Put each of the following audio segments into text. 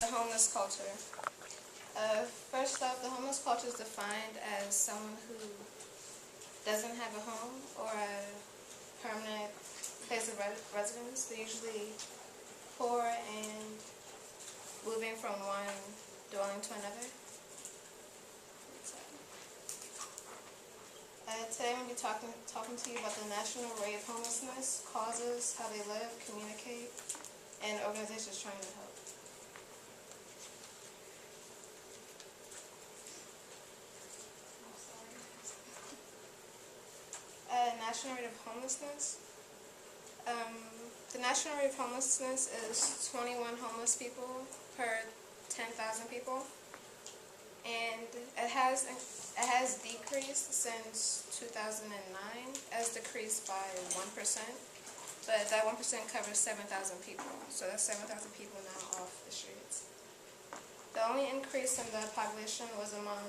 The homeless culture. First off, the homeless culture is defined as someone who doesn't have a home or a permanent place of residence. They're usually poor and moving from one dwelling to another. Today I'm going to be talking to you about the national rate of homelessness, causes, how they live, communicate, and organizations trying to help. National rate of homelessness. The national rate of homelessness is 21 homeless people per 10,000 people, and it has decreased since 2009, as decreased by 1%, but that 1% covers 7,000 people, so that's 7,000 people now off the streets. The only increase in the population was among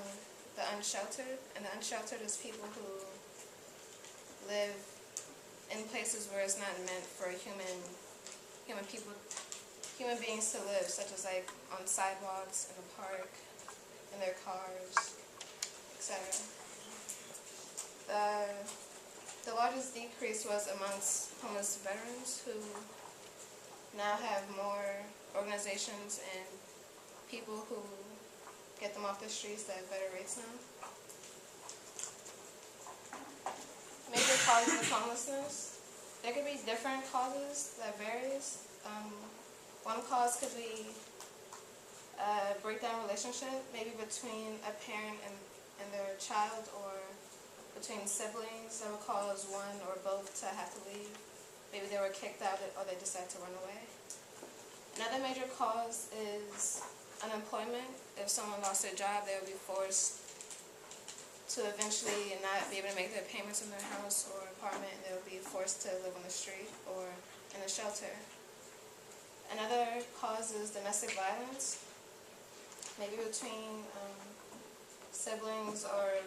the unsheltered, and the unsheltered is people who live in places where it's not meant for human beings to live, such as like on sidewalks, in the park, in their cars, etc. The largest decrease was amongst homeless veterans, who now have more organizations and people who get them off the streets at better rates now. Major causes of homelessness. There could be different causes that varies. One cause could be a breakdown relationship, maybe between a parent and their child, or between siblings that would cause one or both to have to leave. Maybe they were kicked out or they decided to run away. Another major cause is unemployment. If someone lost their job, they would be forced to eventually not be able to make their payments in their house or apartment, and they'll be forced to live on the street or in a shelter. Another cause is domestic violence, maybe between siblings or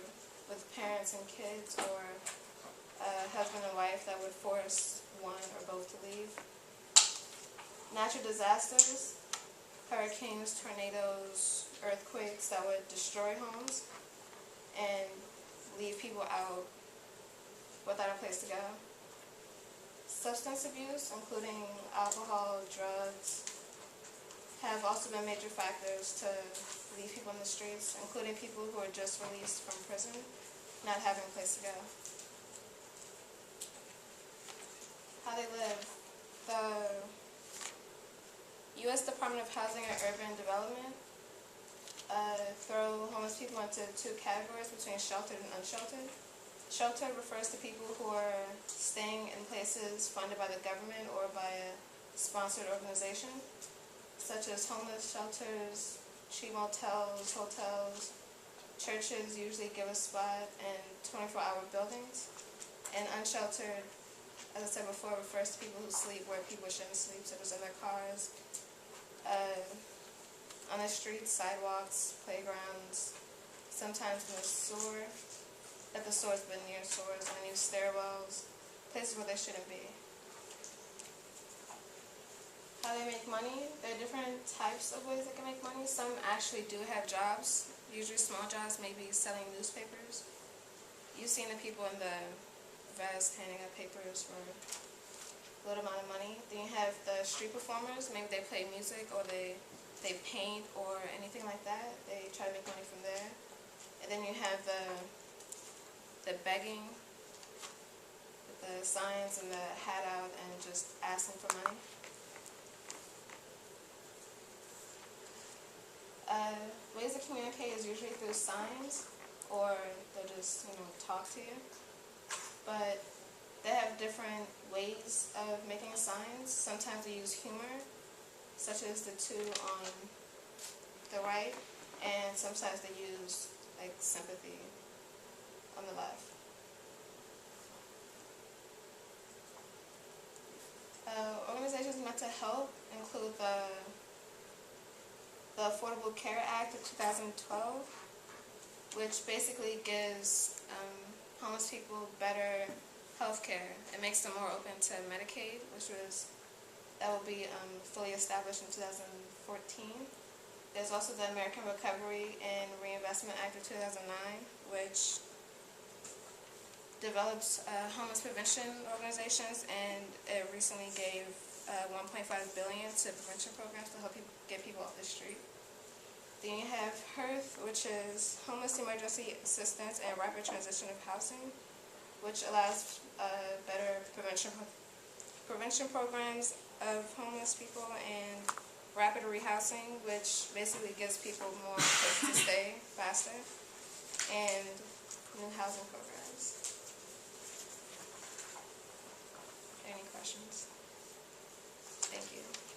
with parents and kids, or a husband and wife that would force one or both to leave. Natural disasters, hurricanes, tornadoes, earthquakes that would destroy homes and leave people out without a place to go. Substance abuse, including alcohol, drugs, have also been major factors to leave people in the streets, including people who are just released from prison, not having a place to go. How they live. The U.S. Department of Housing and Urban Development throw homeless people into two categories between sheltered and unsheltered. Sheltered refers to people who are staying in places funded by the government or by a sponsored organization, such as homeless shelters, cheap motels, hotels. Churches usually give a spot in 24-hour buildings. And unsheltered, as I said before, refers to people who sleep where people shouldn't sleep, such as in their cars, on the streets, sidewalks, playgrounds, sometimes in the sewer, at the stores but near stores, and use stairwells, places where they shouldn't be. How they make money. There are different types of ways they can make money. Some actually do have jobs, usually small jobs, maybe selling newspapers. You've seen the people in the vest handing out papers for a little amount of money. Then you have the street performers. Maybe they play music or they paint or anything like that. They try to make money from there. And then you have the begging, with the signs and the hat out and just asking for money. Ways to communicate is usually through signs, or they'll just talk to you. But they have different ways of making signs. Sometimes they use humor, such as the two on the right, and sometimes they use like sympathy on the left. Organizations meant to help include the Affordable Care Act of 2012, which basically gives homeless people better health care. It makes them more open to Medicaid, that will be fully established in 2014. There's also the American Recovery and Reinvestment Act of 2009, which develops homeless prevention organizations, and it recently gave $1.5 billion to prevention programs to help people, get people off the street. Then you have HERF, which is Homeless Emergency Assistance and Rapid Transition of Housing, which allows better prevention programs of homeless people and rapid rehousing, which basically gives people more place to stay faster, and new housing programs. Any questions? Thank you.